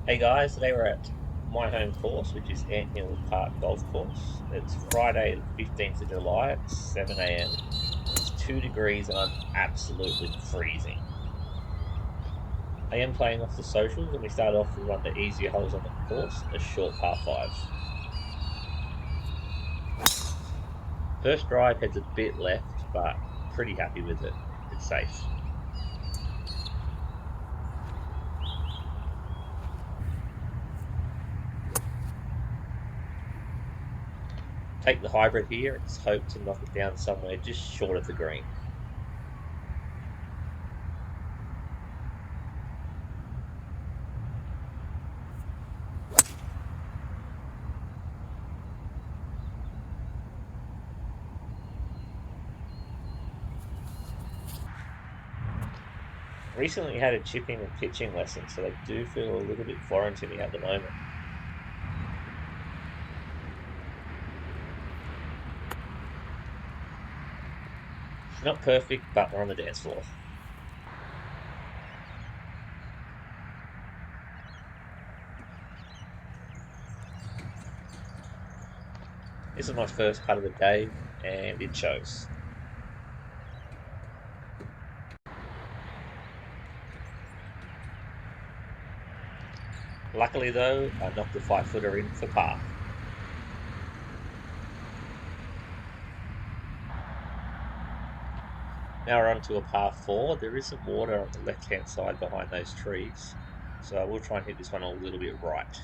Hey guys, today we're at my home course, which is Antill Park Golf Course. It's Friday, the 15th of July at 7 a.m. It's 2 degrees and I'm absolutely freezing. I am playing off the socials and we start off with one of the easier holes on the course, a short par 5. First drive heads a bit left, but pretty happy with it. It's safe. Take the hybrid here and just hope to knock it down somewhere just short of the green. Recently had a chipping and pitching lesson, so they do feel a little bit foreign to me at the moment. Not perfect, but we're on the dance floor. This is my first putt of the day, and it shows. Luckily though, I knocked the 5-footer in for par. Now we're on to a par 4. There is some water on the left-hand side behind those trees, so I will try and hit this one a little bit right.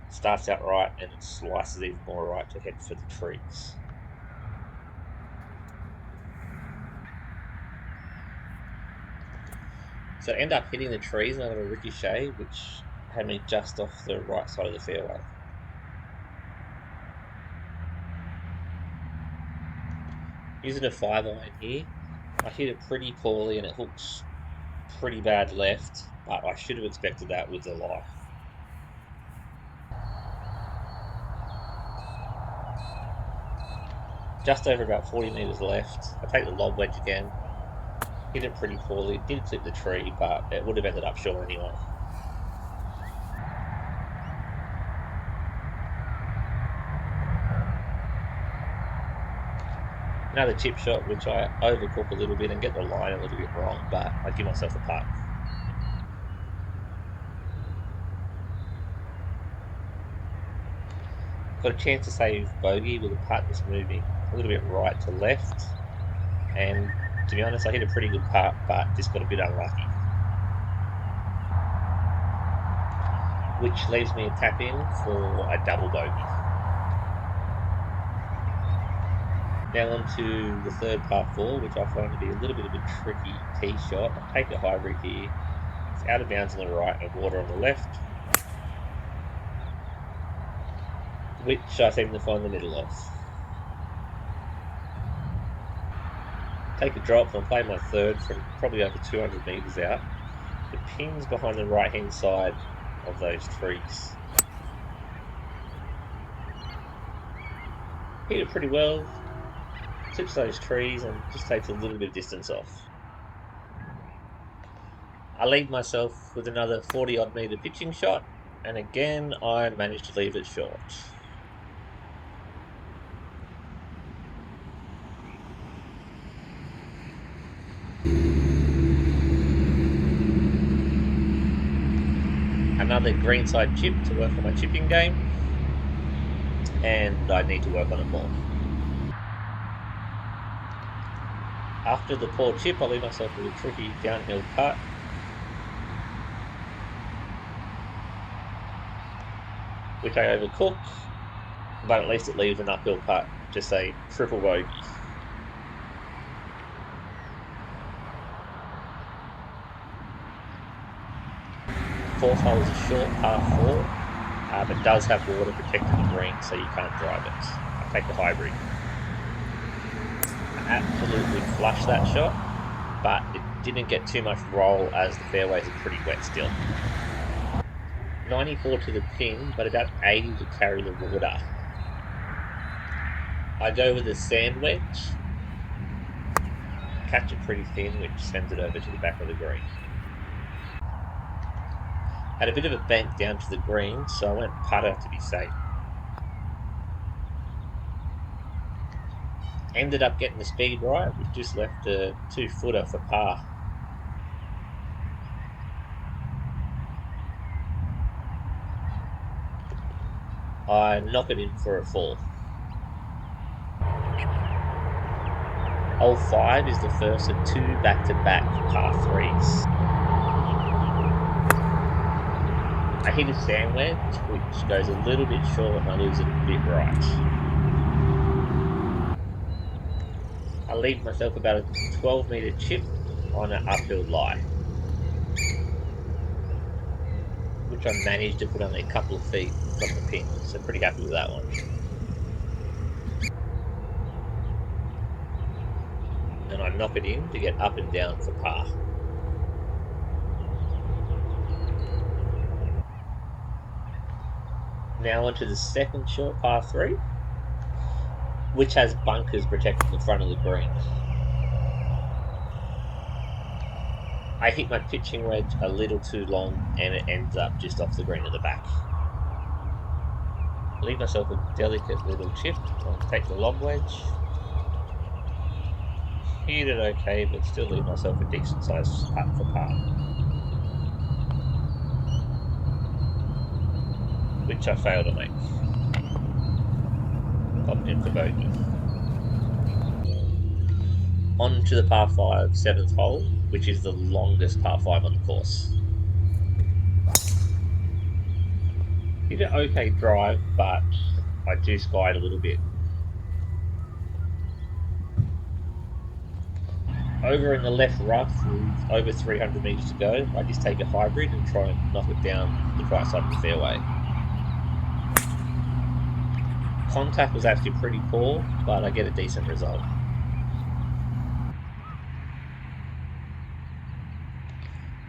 Starts out right and it slices even more right to head for the trees. So I end up hitting the trees and I got a ricochet, which had me just off the right side of the fairway. Using a 5-iron here, I hit it pretty poorly and it hooks pretty bad left, but I should have expected that with the lie. Just over about 40 metres left, I take the lob wedge again, hit it pretty poorly, it did clip the tree, but it would have ended up short anyway. Another chip shot, which I overcook a little bit and get the line a little bit wrong, but I give myself a putt. Got a chance to save bogey with a putt that's moving a little bit right to left, and to be honest, I hit a pretty good putt, but just got a bit unlucky. Which leaves me a tap in for a double bogey. Now on to the third par 4, which I find to be a little bit of a tricky tee shot. I take a hybrid here. It's out of bounds on the right and water on the left, which I seem to find the middle of. Take a drop and play my third from probably over 200 metres out. The pin's behind the right hand side of those trees. Hit it pretty well, clips those trees and just takes a little bit of distance off. I lead myself with another 40 odd metre pitching shot, and again I managed to leave it short. Another greenside chip to work on my chipping game, and I need to work on it more. After the poor chip, I leave myself with a tricky downhill putt. Which I overcook, but at least it leaves an uphill putt, just a triple bogey. Fourth hole is a short par 4, but does have water protecting the green, so you can't drive it. I take the hybrid. I absolutely flushed that shot, but it didn't get too much roll as the fairways are pretty wet still. 94 to the pin, but about 80 to carry the water. I go with a sand wedge, catch it pretty thin, which sends it over to the back of the green. Had a bit of a bank down to the green, so I went putter to be safe. Ended up getting the speed right, which just left a 2-footer for par. I knock it in for a 4. Hole 5 is the first of 2 back-to-back par 3s. I hit a sand wedge, which goes a little bit short and I lose it a bit right. I leave myself about a 12-metre chip on an uphill lie, which I managed to put only a couple of feet from the pin, so pretty happy with that one. And I knock it in to get up and down for par. Now onto the second short par 3, which has bunkers protecting the front of the green. I hit my pitching wedge a little too long and it ends up just off the green at the back. Leave myself a delicate little chip. I'll take the lob wedge. Hit it okay, but still leave myself a decent sized putt for par, which I failed to make. Popped in for bogey. On to the par 5 7th hole, which is the longest par 5 on the course. Hit an okay drive, but I do skied a little bit. Over in the left rough with over 300 metres to go, I just take a hybrid and try and knock it down the right side of the fairway. Contact was actually pretty poor, but I get a decent result.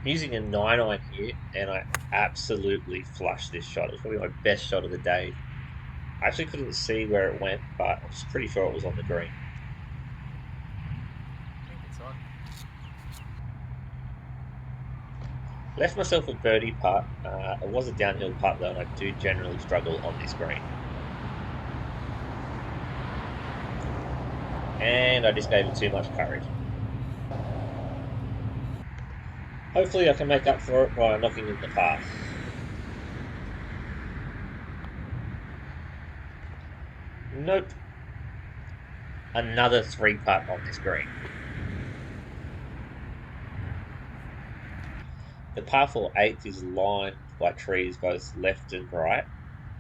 I'm using a 9-iron here, and I absolutely flushed this shot. It was probably my best shot of the day. I actually couldn't see where it went, but I was pretty sure it was on the green. I think it's on. Left myself a birdie putt. It was a downhill putt though, and I do generally struggle on this green. And I just gave it too much courage. Hopefully I can make up for it by knocking in the par. Nope. Another 3-putt on this green. The par 4 8th is lined by trees both left and right.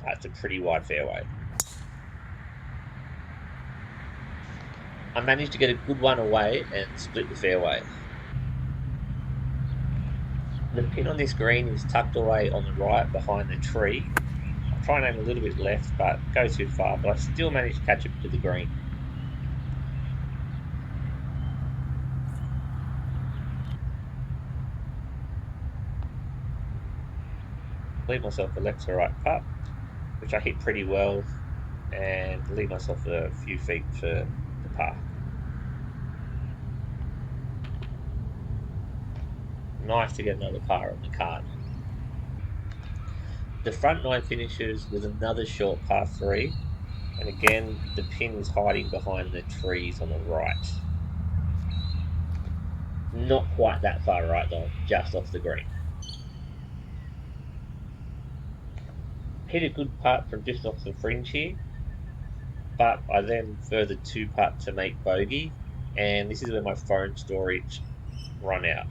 It's a pretty wide fairway. I managed to get a good one away and split the fairway. The pin on this green is tucked away on the right behind the tree. I try and aim a little bit left, but go too far, but I still managed to catch it to the green. Leave myself a left to right putt, which I hit pretty well, and leave myself a few feet for the par. Nice to get another par on the card. The front 9 finishes with another short par 3, and again the pin is hiding behind the trees on the right. Not quite that far right though, just off the green. Hit a good putt from just off the fringe here, but I then further 2 putt to make bogey, and this is where my phone storage run out.